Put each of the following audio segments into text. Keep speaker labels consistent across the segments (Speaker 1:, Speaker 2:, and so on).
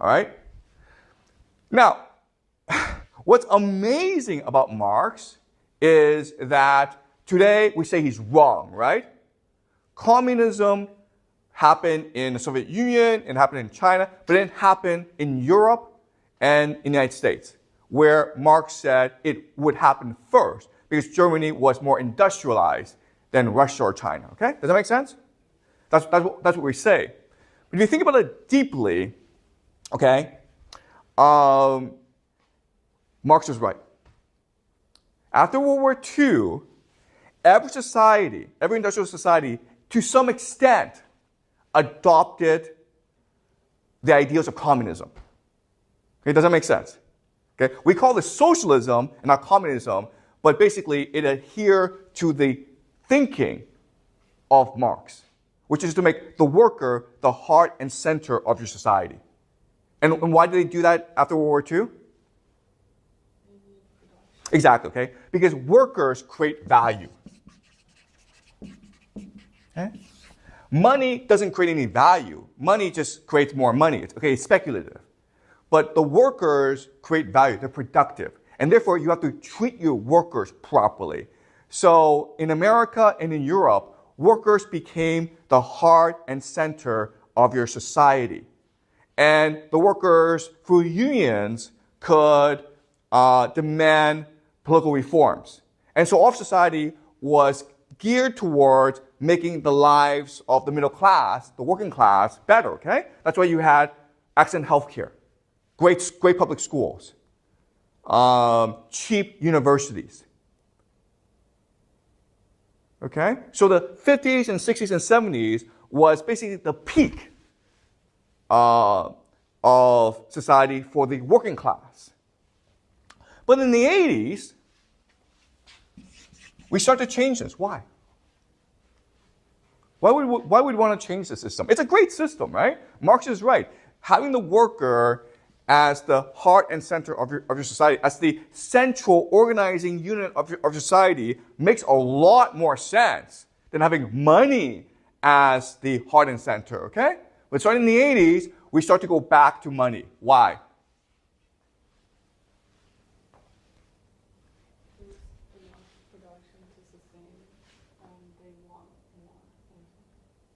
Speaker 1: All right? Now, what's amazing about Marx is that today we say he's wrong, right? Communism happened in the Soviet Union, it happened in China, but it didn't happen in Europe and in the United States, where Marx said it would happen first because Germany was more industrialized than Russia or China, okay? Does that make sense? That's what we say. But if you think about it deeply, okay, Marx was right. After World War II, every society, every industrial society, to some extent, adopted the ideals of communism. Okay, does that make sense? Okay, we call this socialism and not communism, but basically it adhered to the thinking of Marx, which is to make the worker the heart and center of your society. And why did they do that after World War II? Exactly, okay? Because workers create value. Okay? Money doesn't create any value. Money just creates more money. It's speculative. But the workers create value. They're productive. And therefore, you have to treat your workers properly. So in America and in Europe, workers became the heart and center of your society. And the workers, through unions, could demand political reforms. And so all of society was geared towards making the lives of the middle class, the working class, better, okay? That's why you had excellent healthcare, great public schools, cheap universities. Okay? So the 50s and 60s and 70s was basically the peak of society for the working class. But in the 80s, we start to change this. Why? Why would we want to change the system? It's a great system, right? Marx is right. Having the worker as the heart and center of your society, as the central organizing unit of your society, makes a lot more sense than having money as the heart and center, okay? But starting in the 80s, we start to go back to money. Why?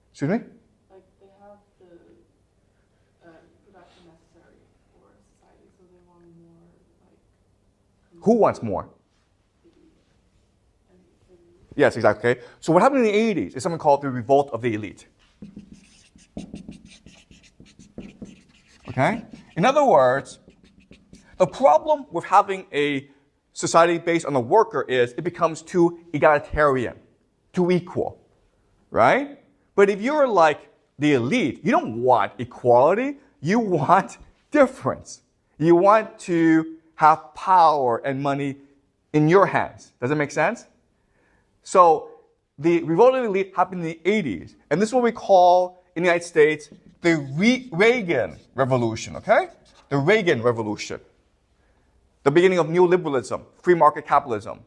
Speaker 1: Excuse me?
Speaker 2: Like they have the production necessary for society, so they want more. Like
Speaker 1: who wants more? Yes, exactly. Okay. So what happened in the 80s is something called the Revolt of the Elite. Okay? In other words, the problem with having a society based on the worker is it becomes too egalitarian, too equal, right? But if you're like the elite, you don't want equality, you want difference. You want to have power and money in your hands. Does that make sense? So the Revolt of the Elite happened in the 80s, and this is what we call in the United States the Reagan Revolution, okay? The Reagan Revolution. The beginning of neoliberalism, free market capitalism.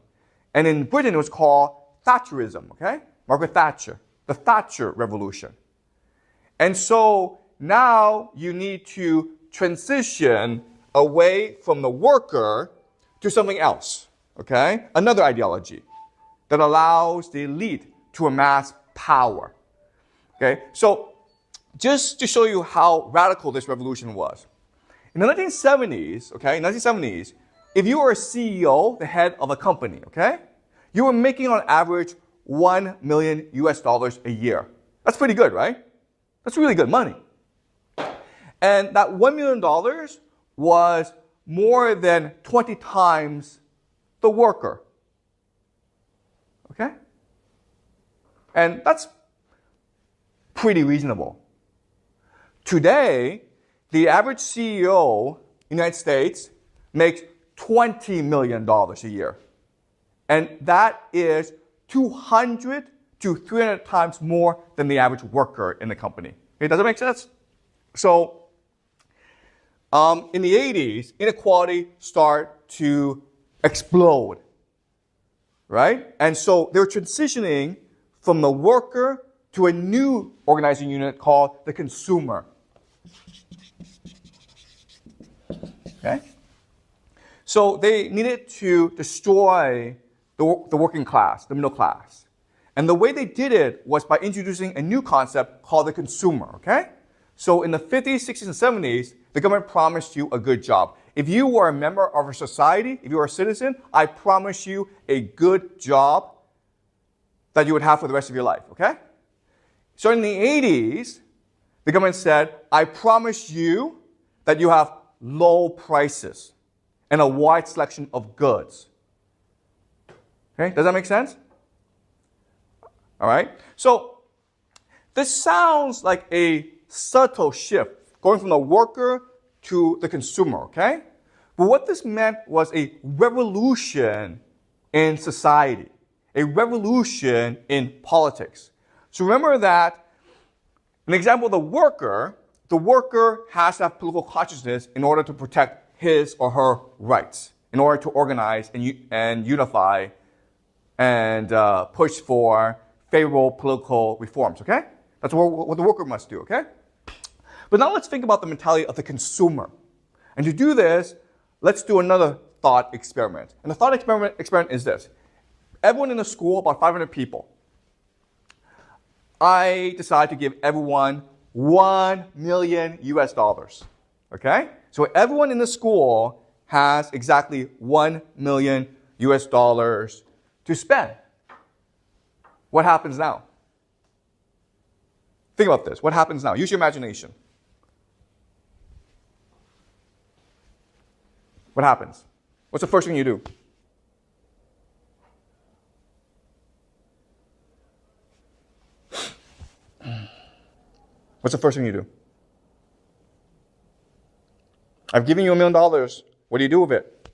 Speaker 1: And in Britain it was called Thatcherism, okay? Margaret Thatcher. The Thatcher Revolution. And so now you need to transition away from the worker to something else, okay? Another ideology that allows the elite to amass power, okay? So just to show you how radical this revolution was. In the 1970s, okay, if you were a CEO, the head of a company, okay, you were making on average $1 million a year. That's pretty good, right? That's really good money. And that $1 million was more than 20 times the worker. Okay? And that's pretty reasonable. Today, the average CEO in the United States makes $20 million a year. And that is 200 to 300 times more than the average worker in the company. Okay, does that make sense? So, in the 80s, inequality started to explode, right? And so they were transitioning from the worker to a new organizing unit called the consumer. Okay? So they needed to destroy the working class, the middle class. And the way they did it was by introducing a new concept called the consumer, okay? So in the 50s, 60s, and 70s, the government promised you a good job. If you were a member of a society, if you were a citizen, I promise you a good job that you would have for the rest of your life, okay? So in the 80s, the government said, I promise you that you have low prices and a wide selection of goods. Okay, does that make sense? All right, so this sounds like a subtle shift, going from the worker to the consumer, okay? But what this meant was a revolution in society, a revolution in politics. So remember that, an example of the worker has to have political consciousness in order to protect his or her rights, in order to organize and unify and push for favorable political reforms, okay? That's what the worker must do, okay? But now let's think about the mentality of the consumer. And to do this, let's do another thought experiment. And the thought experiment is this. Everyone in the school, about 500 people, I decide to give everyone $1 million US, okay? So everyone in the school has exactly $1 million US to spend. What happens now? Think about this. What happens now? Use your imagination. What happens? What's the first thing you do? What's the first thing you do? I've given you $1 million. What do you do with it?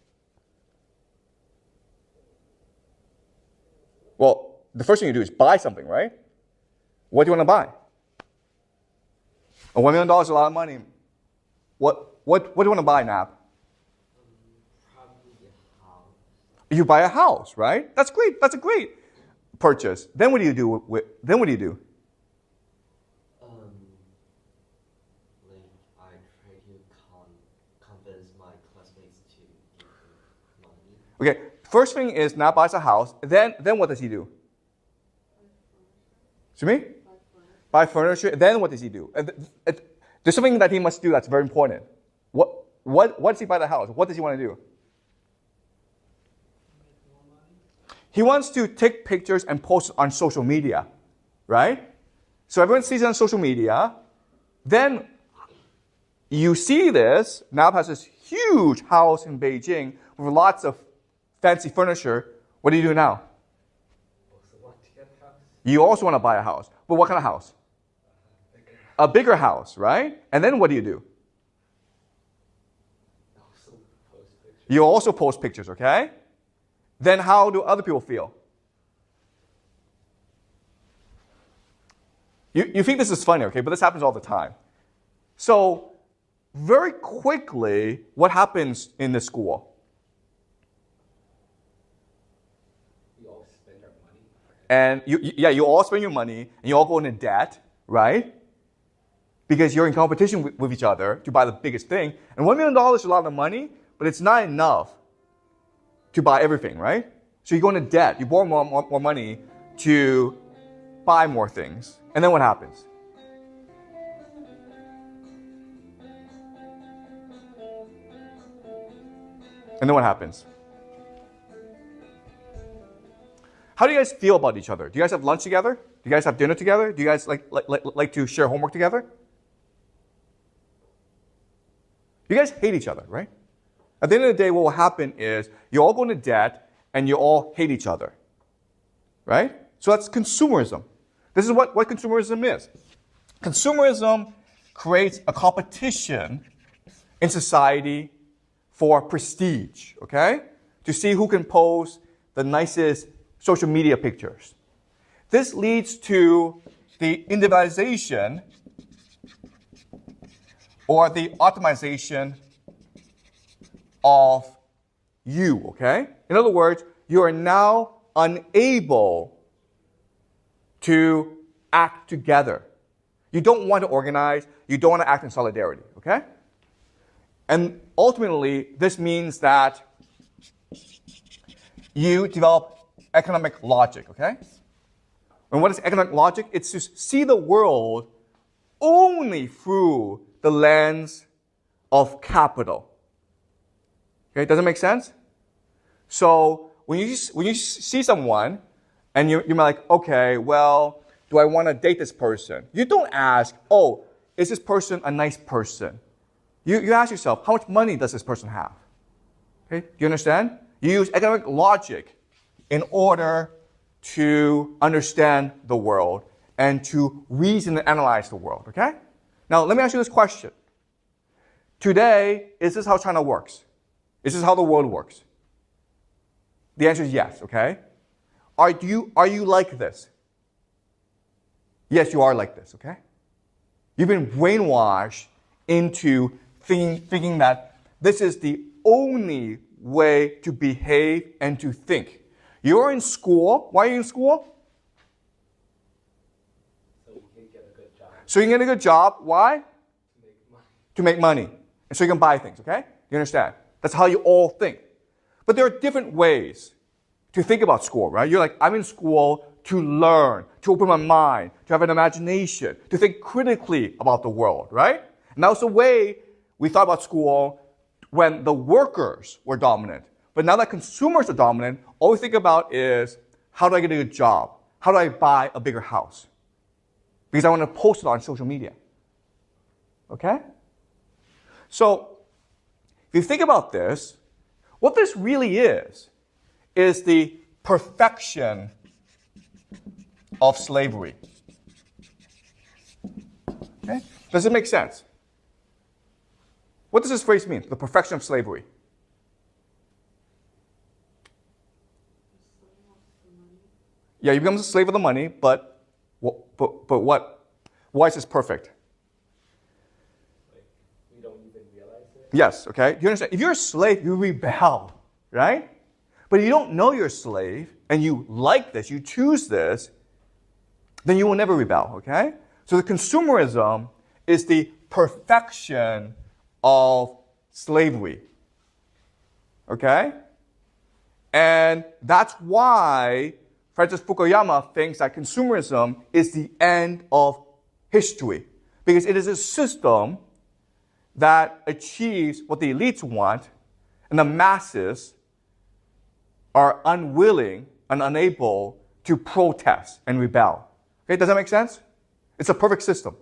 Speaker 1: Well, the first thing you do is buy something, right? What do you want to buy? $1 million is a lot of money. What do you want to buy, Nab?
Speaker 3: Probably a house.
Speaker 1: You buy a house, right? That's great. That's a great purchase. Then what do you do? Then what do you do?
Speaker 3: Like I try to convince my classmates to give me money.
Speaker 1: Okay. First thing is Nab buys a house. Then what does he do? Excuse me? Buy furniture. Then what does he do? There's something that he must do that's very important. What does he buy the house? What does he want to do? He wants to take pictures and post on social media, right? So everyone sees it on social media. Then you see this. Nab has this huge house in Beijing with lots of fancy furniture. What do you do now?
Speaker 3: Also want to get a house.
Speaker 1: You also want to buy a house. But what kind of house? A bigger house, right? And then what do?
Speaker 3: Also post pictures.
Speaker 1: You also post pictures, okay? Then how do other people feel? You think this is funny, okay? But this happens all the time. So very quickly, what happens in the school?
Speaker 3: We all spend our money.
Speaker 1: And you all spend your money, and you all go into debt, right? Because you're in competition with each other to buy the biggest thing. And $1 million is a lot of money, but it's not enough to buy everything, right? So you go into debt. You borrow more money to buy more things. And then what happens? And then what happens? How do you guys feel about each other? Do you guys have lunch together? Do you guys have dinner together? Do you guys like to share homework together? You guys hate each other, right? At the end of the day, what will happen is you all go into debt and you all hate each other, right? So that's consumerism. This is what consumerism is. Consumerism creates a competition in society for prestige, okay? To see who can post the nicest social media pictures. This leads to the individualization or the optimization of you, okay? In other words, you are now unable to act together. You don't want to organize. You don't want to act in solidarity, okay? And ultimately, this means that you develop economic logic, okay? And what is economic logic? It's to see the world only through the lens of capital. Okay, does it make sense? So when you see someone and you're like, okay, well, do I want to date this person? You don't ask, oh, is this person a nice person? You ask yourself, how much money does this person have? Okay, do you understand? You use economic logic in order to understand the world and to reason and analyze the world, okay? Now, let me ask you this question. Today, is this how China works? Is this how the world works? The answer is yes, okay? Are you like this? Yes, you are like this, okay? You've been brainwashed into thinking that this is the only way to behave and to think. You're in school. Why are you in school?
Speaker 3: So you can get a good job.
Speaker 1: So you can get a good job. Why?
Speaker 3: To make money.
Speaker 1: To make money. And so you can buy things, okay? You understand? That's how you all think. But there are different ways to think about school, right? You're like, I'm in school to learn, to open my mind, to have an imagination, to think critically about the world, right? And that was the way we thought about school when the workers were dominant. But now that consumers are dominant, all we think about is, how do I get a good job? How do I buy a bigger house? Because I want to post it on social media. Okay? So, if you think about this, what this really is the perfection of slavery. Okay? Does it make sense? What does this phrase mean? The perfection of slavery. Yeah, you become a slave of the money, but what? Why is this perfect?
Speaker 3: Like, we don't even realize it.
Speaker 1: Yes, okay? Do you understand? If you're a slave, you rebel, right? But if you don't know you're a slave, and you like this, you choose this, then you will never rebel, okay? So the consumerism is the perfection of slavery, okay? And that's why Francis Fukuyama thinks that consumerism is the end of history, because it is a system that achieves what the elites want, and the masses are unwilling and unable to protest and rebel. Okay, does that make sense? It's a perfect system.